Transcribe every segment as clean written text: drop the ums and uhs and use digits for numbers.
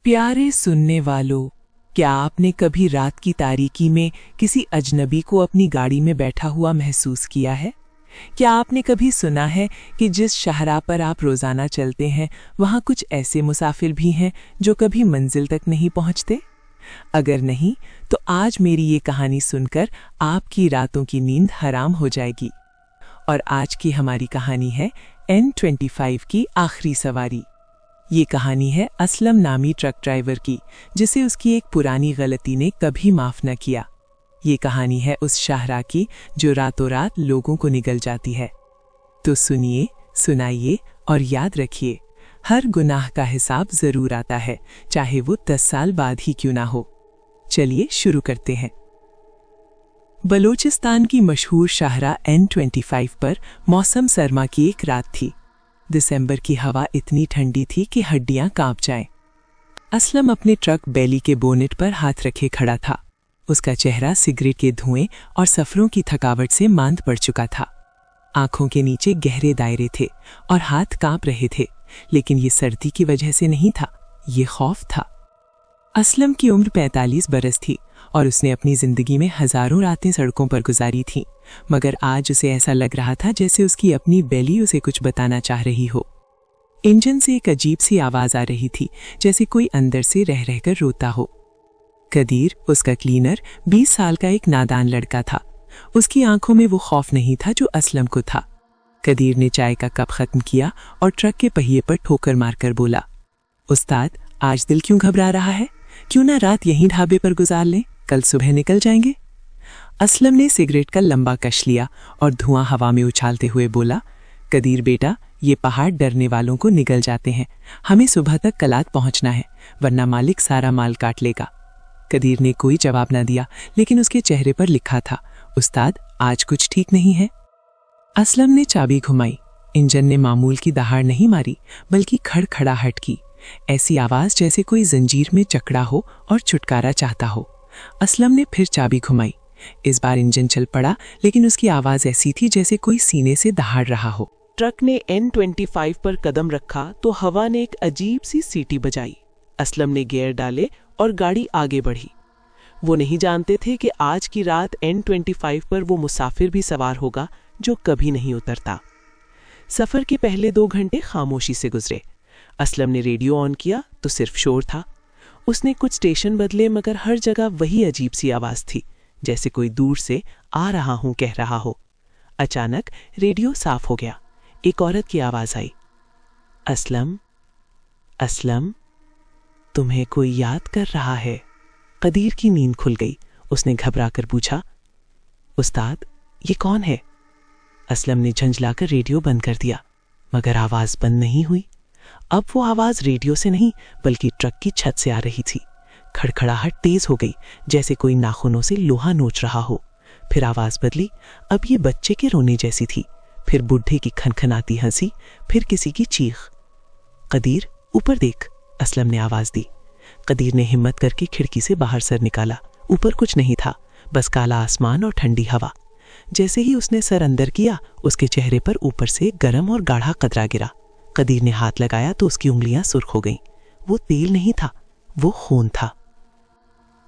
प्यारे सुनने वालों, क्या आपने कभी रात की तारीकी में किसी अजनबी को अपनी गाड़ी में बैठा हुआ महसूस किया है? क्या आपने कभी सुना है कि जिस शाहराह पर आप रोजाना चलते हैं वहां कुछ ऐसे मुसाफिर भी हैं जो कभी मंजिल तक नहीं पहुंचते? अगर नहीं, तो आज मेरी ये कहानी सुनकर आपकी रातों की नींद हराम हो जाएगी। और आज की हमारी कहानी है N25 की आखिरी सवारी। ये कहानी है असलम नामी ट्रक ड्राइवर की, जिसे उसकी एक पुरानी गलती ने कभी माफ न किया। ये कहानी है उस शाहराह की जो रातों रात लोगों को निगल जाती है। तो सुनिए, सुनाइए और याद रखिए, हर गुनाह का हिसाब जरूर आता है, चाहे वो 10 साल बाद ही क्यों ना हो। चलिए शुरू करते हैं। बलोचिस्तान की मशहूर शाहराह N25 पर मौसम सरमा की एक रात थी। दिसंबर की हवा इतनी ठंडी थी कि हड्डियां कांप जाएं। असलम अपने ट्रक बैली के बोनेट पर हाथ रखे खड़ा था। उसका चेहरा सिगरेट के धुएं और सफरों की थकावट से मांद पड़ चुका था। आंखों के नीचे गहरे दायरे थे और हाथ कांप रहे थे, लेकिन ये सर्दी की वजह से नहीं था, ये खौफ था। असलम की उम्र 45 बरस थी और उसने अपनी जिंदगी में हजारों रातें सड़कों पर गुजारी थीं, मगर आज उसे ऐसा लग रहा था जैसे उसकी अपनी बैली उसे कुछ बताना चाह रही हो। इंजन से एक अजीब सी आवाज आ रही थी, जैसे कोई अंदर से रह रहकर रोता हो। कदीर, उसका क्लीनर, 20 साल का एक नादान लड़का था। उसकी आंखों में वो खौफ नहीं था जो असलम को था। कदीर ने चाय का कप खत्म किया और ट्रक के पहिए पर ठोकर मारकर बोला, उस्ताद, आज दिल क्यों घबरा रहा है? क्यों ना रात यहीं ढाबे पर गुजार लें, कल सुबह निकल जाएंगे। असलम ने सिगरेट का लंबा कश लिया और धुआं हवा में उछालते हुए बोला, कदीर बेटा, ये पहाड़ डरने वालों को निगल जाते हैं। हमें सुबह तक कलात पहुंचना है, वरना मालिक सारा माल काट लेगा। कदीर ने कोई जवाब न दिया, लेकिन उसके चेहरे पर लिखा था, उस्ताद, आज कुछ ठीक नहीं है। असलम ने चाबी घुमाई। इंजन ने मामूल की दहाड़ नहीं मारी, बल्कि खड़खड़ाहट की, ऐसी आवाज जैसे कोई जंजीर में जकड़ा हो और छुटकारा चाहता हो। असलम ने फिर चाबी घुमाई। इस बार इंजन चल पड़ा, लेकिन उसकी आवाज ऐसी थी जैसे कोई सीने से दहाड़ रहा हो। ट्रक ने N25 पर कदम रखा तो हवा ने एक अजीब सी सीटी बजाई। असलम ने गियर डाले और गाड़ी आगे बढ़ी। वो नहीं जानते थे कि आज की रात N25 पर वो मुसाफिर भी सवार होगा जो कभी नहीं उतरता। सफर के पहले 2 घंटे खामोशी से गुजरे। असलम ने रेडियो ऑन किया तो सिर्फ शोर था। उसने कुछ स्टेशन बदले, मगर हर जगह वही अजीब सी आवाज थी, जैसे कोई दूर से आ रहा हूं कह रहा हो। अचानक रेडियो साफ हो गया। एक औरत की आवाज आई, असलम, असलम, तुम्हें कोई याद कर रहा है। कदीर की नींद खुल गई। उसने घबरा कर पूछा, उस्ताद, ये कौन है? असलम ने झंझलाकर रेडियो बंद कर दिया, मगर आवाज बंद नहीं हुई। अब वो आवाज रेडियो से नहीं, बल्कि ट्रक की छत से आ रही थी। खड़खड़ाहट तेज हो गई, जैसे कोई नाखूनों से लोहा नोच रहा हो। फिर आवाज बदली। अब ये बच्चे के रोने जैसी थी, फिर बुढ़े की खनखनाती हंसी, फिर किसी की चीख। कदीर, ऊपर देख, असलम ने आवाज दी। कदीर ने हिम्मत करके खिड़की से बाहर सर निकाला। ऊपर कुछ नहीं था, बस काला आसमान और ठंडी हवा। जैसे ही उसने सर अंदर किया, उसके चेहरे पर ऊपर से गर्म और गाढ़ा कतरा गिरा। कदीर ने हाथ लगाया तो उसकी उंगलियां सुर्ख हो गईं। वो तेल नहीं था, वो खून था।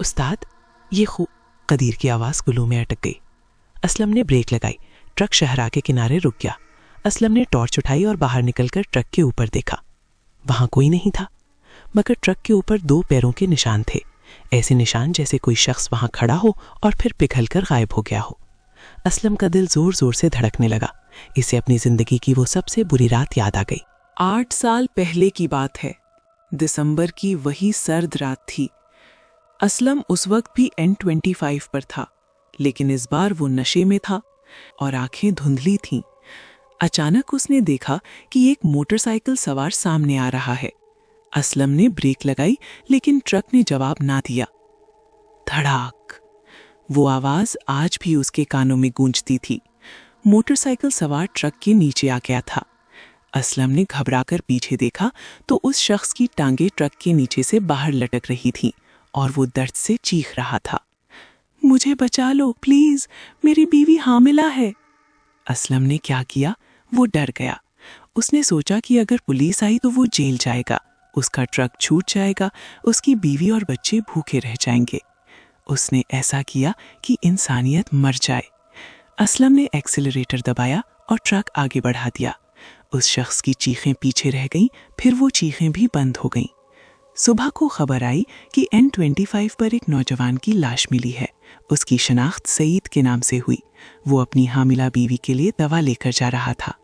उस्ताद, ये कदीर की आवाज गुलू में अटक गई। असलम ने ब्रेक लगाई। ट्रक शाहराह के किनारे रुक गया। असलम ने टॉर्च उठाई और बाहर निकलकर ट्रक के ऊपर देखा। वहां कोई नहीं था, मगर ट्रक के ऊपर 2 पैरों के निशान थे, ऐसे निशान जैसे कोई शख्स वहां खड़ा हो और फिर पिघलकर गायब हो गया हो। असलम का दिल जोर जोर से धड़कने लगा। इसे अपनी जिंदगी की वो सबसे बुरी रात याद आ गई। 8 साल पहले की बात है। दिसंबर की वही सर्द रात थी। असलम उस वक्त भी N25 पर था, लेकिन इस बार वो नशे में था और आंखें धुंधली थीं। अचानक उसने देखा कि एक मोटरसाइकिल सवार सामने आ रहा है। असलम ने ब्रेक लगाई, लेकिन ट्रक ने जवाब ना दिया। धड़ाक! वो आवाज आज भी उसके कानों में गूंजती थी। मोटरसाइकिल सवार ट्रक के नीचे आ गया था। असलम ने घबराकर पीछे देखा तो उस शख्स की टांगें ट्रक के नीचे से बाहर लटक रही थीं और वो दर्द से चीख रहा था, मुझे बचा लो प्लीज, मेरी बीवी हामिला है। असलम ने क्या किया? वो डर गया। उसने सोचा कि अगर पुलिस आई तो वो जेल जाएगा, उसका ट्रक छूट जाएगा, उसकी बीवी और बच्चे भूखे रह जाएंगे। उसने ऐसा किया कि इंसानियत मर जाए। असलम ने एक्सीलरेटर दबाया और ट्रक आगे बढ़ा दिया। उस शख्स की चीखें पीछे रह गईं, फिर वो चीखें भी बंद हो गईं। सुबह को खबर आई कि N25 पर एक नौजवान की लाश मिली है। उसकी शनाख्त सईद के नाम से हुई। वो अपनी हामिला बीवी के लिए दवा लेकर जा रहा था।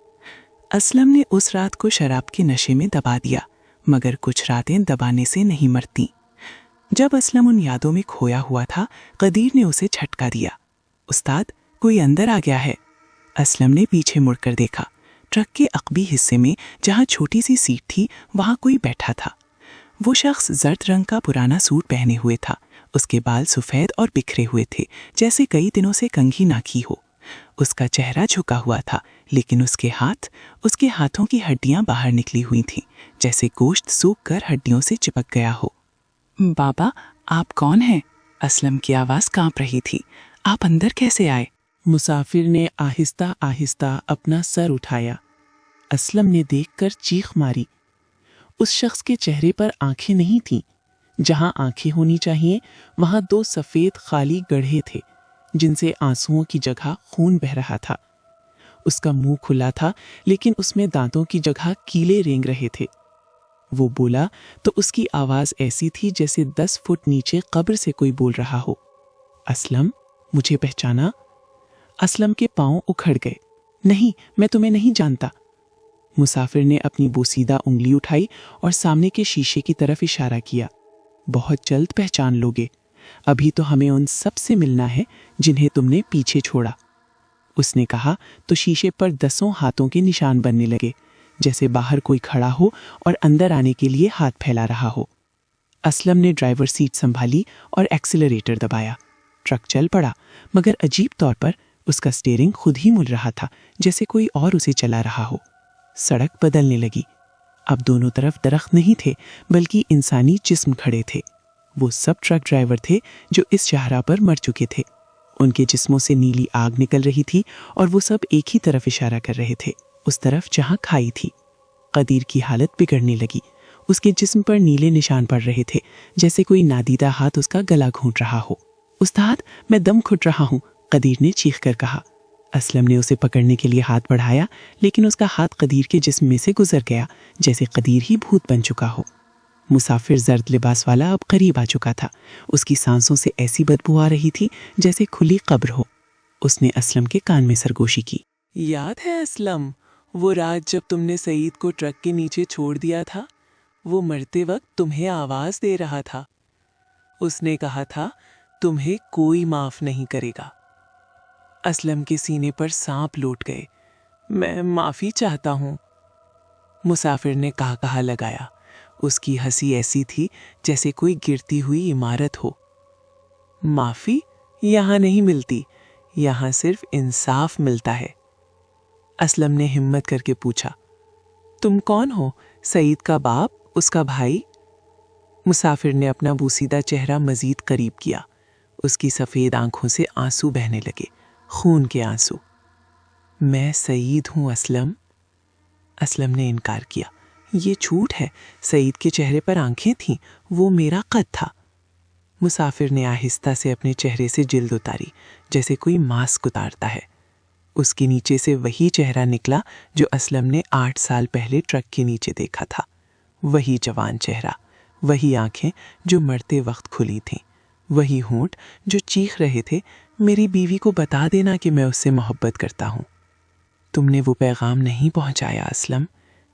असलम ने उस रात को शराब के नशे में दबा दिया, मगर कुछ रातें दबाने से नहीं मरती। जब असलम उन यादों में खोया हुआ था, कदीर ने उसे झटका दिया। उस्ताद, कोई अंदर आ गया है। असलम ने पीछे मुड़कर देखा। ट्रक के अकबी हिस्से में जहां छोटी सी सीट थी, वहां कोई बैठा था। वो शख्स जर्द रंग का पुराना सूट पहने हुए था। उसके बाल सफ़ेद और बिखरे हुए थे, जैसे कई दिनों से कंघी ना की हो। उसका चेहरा झुका हुआ था, लेकिन उसके हाथों की हड्डियां बाहर निकली हुई थीं, जैसे गोश्त सूख कर हड्डियों से चिपक गया हो। बाबा, आप कौन हैं? असलम की आवाज़ कांप रही थी। आप अंदर कैसे आए? मुसाफिर ने आहिस्ता आहिस्ता अपना सर उठाया। असलम ने देखकर चीख मारी। उस शख्स के चेहरे पर आंखें नहीं थीं। जहां आंखें होनी चाहिए, वहां 2 सफ़ेद खाली गड्ढे थे, जिनसे आंसुओं की जगह खून बह रहा था। उसका मुंह खुला था, लेकिन उसमें दांतों की जगह कीले रेंग रहे थे। वो बोला तो उसकी आवाज़ ऐसी थी जैसे 10 फुट नीचे कब्र से कोई बोल रहा हो। असलम, मुझे पहचाना? असलम के पांव उखड़ गए। नहीं, मैं तुम्हें नहीं जानता। मुसाफिर ने अपनी बोसीदा उंगली उठाई और सामने के शीशे की तरफ इशारा किया। बहुत जल्द पहचान लोगे। अभी तो हमें उन सब से मिलना है जिन्हें तुमने पीछे छोड़ा। उसने कहा तो शीशे पर 10 हाथों के निशान बनने लगे, जैसे बाहर कोई खड़ा हो और अंदर आने के लिए हाथ फैला रहा हो। असलम ने ड्राइवर सीट संभाली और एक्सीलरेटर दबाया। ट्रक चल पड़ा, मगर अजीब तौर पर उसका स्टीयरिंग खुद ही मुड़ रहा था, जैसे कोई और उसे चला रहा हो। सड़क बदलने लगी। अब दोनों तरफ दरख्त नहीं थे, बल्कि इंसानी जिस्म खड़े थे। वो सब ट्रक ड्राइवर थे जो इस शाहराह पर मर चुके थे। उनके जिस्मों से नीली आग निकल रही थी और वो सब एक ही तरफ इशारा कर रहे थे, उस तरफ जहां खाई थी। कदीर की हालत बिगड़ने लगी। उसके जिस्म पर नीले निशान पड़ रहे थे, जैसे कोई नादीदा हाथ उसका गला घूंट रहा हो। उस्ताद, मैं दम घुट रहा हूँ, कदीर ने चीख कर कहा। असलम ने उसे पकड़ने के लिए हाथ बढ़ाया, लेकिन उसका हाथ कदीर के जिस्म में से गुजर गया, जैसे कदीर ही भूत बन चुका हो। मुसाफिर जर्द लिबास वाला अब करीब आ चुका था। उसकी सांसों से ऐसी बदबू आ रही थी जैसे खुली कब्र हो। उसने असलम के कान में सरगोशी की। याद है असलम, वो रात जब तुमने सईद को ट्रक के नीचे छोड़ दिया था? वो मरते वक्त तुम्हें आवाज दे रहा था। उसने कहा था, तुम्हें कोई माफ नहीं करेगा। असलम के सीने पर सांप लौट गए। मैं माफी चाहता हूं, मुसाफिर ने कहा लगाया। उसकी हंसी ऐसी थी जैसे कोई गिरती हुई इमारत हो। माफी यहां नहीं मिलती, यहां सिर्फ इंसाफ मिलता है। असलम ने हिम्मत करके पूछा, तुम कौन हो? सईद का बाप, उसका भाई? मुसाफिर ने अपना बूसीदा चेहरा मजीद करीब किया। उसकी सफेद आंखों से आंसू बहने लगे, खून के आंसू। मैं सईद हूं असलम। असलम ने इनकार किया। ये झूठ है, सईद के चेहरे पर आंखें थीं, वो मेरा कद था। मुसाफिर ने आहिस्ता से अपने चेहरे से जिल्द उतारी, जैसे कोई मास्क उतारता है। उसके नीचे से वही चेहरा निकला जो असलम ने 8 साल पहले ट्रक के नीचे देखा था। वही जवान चेहरा, वही आंखें जो मरते वक्त खुली थीं, वही होंठ जो चीख रहे थे, मेरी बीवी को बता देना कि मैं उससे मोहब्बत करता हूं। तुमने वो पैगाम नहीं पहुंचाया असलम।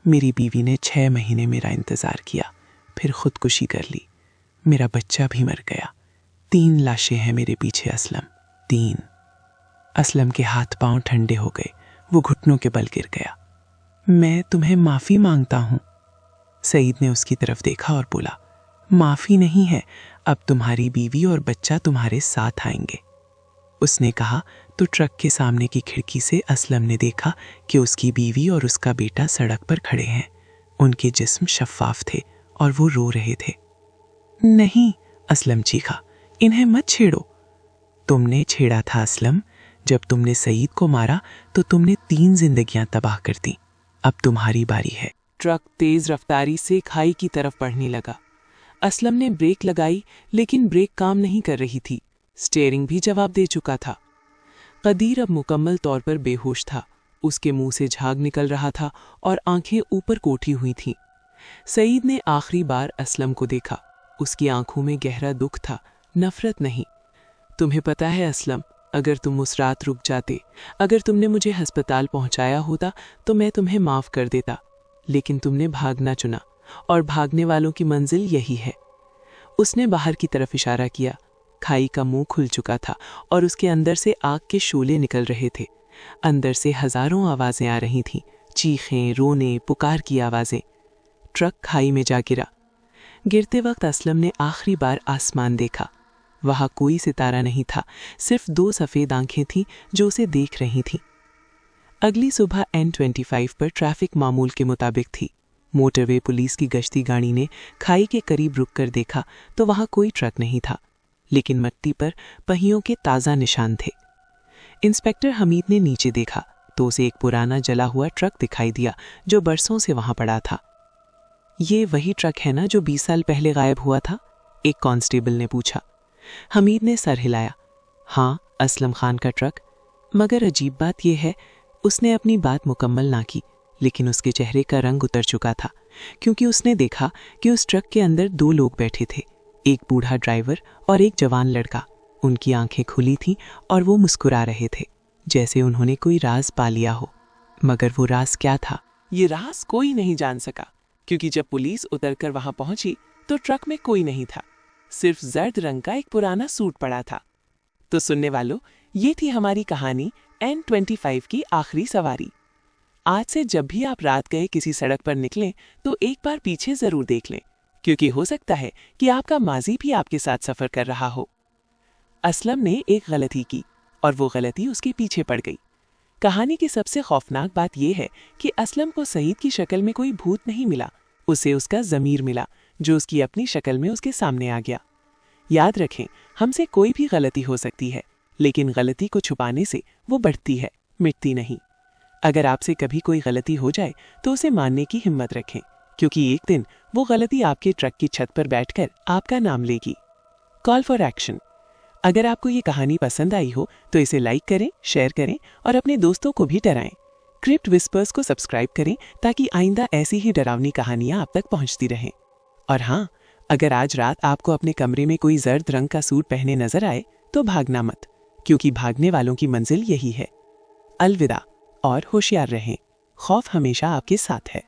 मेरी बीवी ने 6 महीने मेरा इंतज़ार किया, फिर खुदकुशी कर ली। मेरा बच्चा भी मर गया। 3 लाशें हैं मेरे पीछे असलम, 3। असलम के हाथ पांव ठंडे हो गए, वो घुटनों के बल गिर गया। मैं तुम्हें माफ़ी मांगता हूँ। सईद ने उसकी तरफ देखा और बोला, माफ़ी नहीं है, अब तुम्हारी बीवी और बच्चा तुम्हारे साथ आएंगे। उसने कहा तो ट्रक के सामने की खिड़की से असलम ने देखा कि उसकी बीवी और उसका बेटा सड़क पर खड़े हैं। उनके जिस्म शफ़ाफ थे और वो रो रहे थे। नहीं, असलम चीखा, इन्हें मत छेड़ो। तुमने छेड़ा था असलम। जब तुमने सईद को मारा तो तुमने 3 जिंदगियां तबाह कर दी। अब तुम्हारी बारी है। ट्रक तेज रफ्तारी से खाई की तरफ बढ़ने लगा। असलम ने ब्रेक लगाई, लेकिन ब्रेक काम नहीं कर रही थी। स्टीयरिंग भी जवाब दे चुका था। कदीर अब मुकम्मल तौर पर बेहोश था। उसके मुंह से झाग निकल रहा था और आंखें ऊपर कोठी हुई थीं। सईद ने आखिरी बार असलम को देखा। उसकी आंखों में गहरा दुख था, नफरत नहीं। तुम्हें पता है असलम, अगर तुम उस रात रुक जाते, अगर तुमने मुझे अस्पताल पहुंचाया होता तो मैं तुम्हें माफ कर देता, लेकिन तुमने भागना चुना और भागने वालों की मंजिल यही है। उसने बाहर की तरफ इशारा किया। खाई का मुंह खुल चुका था और उसके अंदर से आग के शोले निकल रहे थे। अंदर से हजारों आवाजें आ रही थीं, चीखें, रोने, पुकार की आवाजें। ट्रक खाई में जा गिरा। गिरते वक्त असलम ने आखिरी बार आसमान देखा। वहां कोई सितारा नहीं था, सिर्फ 2 सफ़ेद आंखें थीं जो उसे देख रही थीं। अगली सुबह N25 पर ट्रैफिक मामूल के मुताबिक थी। मोटरवे पुलिस की गश्ती गाड़ी ने खाई के करीब रुककर देखा तो वहां कोई ट्रक नहीं था, लेकिन मिट्टी पर पहियों के ताज़ा निशान थे। इंस्पेक्टर हमीद ने नीचे देखा तो उसे एक पुराना जला हुआ ट्रक दिखाई दिया जो बरसों से वहां पड़ा था। ये वही ट्रक है ना जो 20 साल पहले गायब हुआ था? एक कांस्टेबल ने पूछा। हमीद ने सर हिलाया। हाँ, असलम खान का ट्रक। मगर अजीब बात यह है, उसने अपनी बात मुकम्मल ना की, लेकिन उसके चेहरे का रंग उतर चुका था, क्योंकि उसने देखा कि उस ट्रक के अंदर 2 लोग बैठे थे, एक बूढ़ा ड्राइवर और एक जवान लड़का। उनकी आंखें खुली थीं और वो मुस्कुरा रहे थे, जैसे उन्होंने कोई राज पा लिया हो। मगर वो राज क्या था? ये राज कोई नहीं जान सका, क्योंकि जब पुलिस उतरकर वहां पहुंची तो ट्रक में कोई नहीं था, सिर्फ जर्द रंग का एक पुराना सूट पड़ा था। तो सुनने वालों, ये थी हमारी कहानी N25 की आखिरी सवारी। आज से जब भी आप रात गए किसी सड़क पर निकलें तो एक बार पीछे जरूर देख लें, क्योंकि हो सकता है कि आपका माजी भी आपके साथ सफर कर रहा हो। असलम ने एक गलती की और वो गलती उसके पीछे पड़ गई। कहानी की सबसे खौफनाक बात यह है कि असलम को सईद की शक्ल में कोई भूत नहीं मिला, उसे उसका ज़मीर मिला जो उसकी अपनी शक्ल में उसके सामने आ गया। याद रखें, हमसे कोई भी गलती हो सकती है, लेकिन गलती को छुपाने से वो बढ़ती है, मिटती नहीं। अगर आपसे कभी कोई गलती हो जाए तो उसे मानने की हिम्मत रखें, क्योंकि एक दिन वो गलती आपके ट्रक की छत पर बैठकर आपका नाम लेगी। Call for action. अगर आपको ये कहानी पसंद आई हो तो इसे लाइक करें, शेयर करें और अपने दोस्तों को भी डराएं। क्रिप्ट विस्पर्स को सब्सक्राइब करें ताकि आइंदा ऐसी ही डरावनी कहानियां आप तक पहुंचती रहें। और हाँ, अगर आज रात आपको अपने कमरे में कोई जर्द रंग का सूट पहने नजर आए तो भागना मत, क्योंकि भागने वालों की मंजिल यही है। अलविदा और होशियार रहें। खौफ हमेशा आपके साथ है।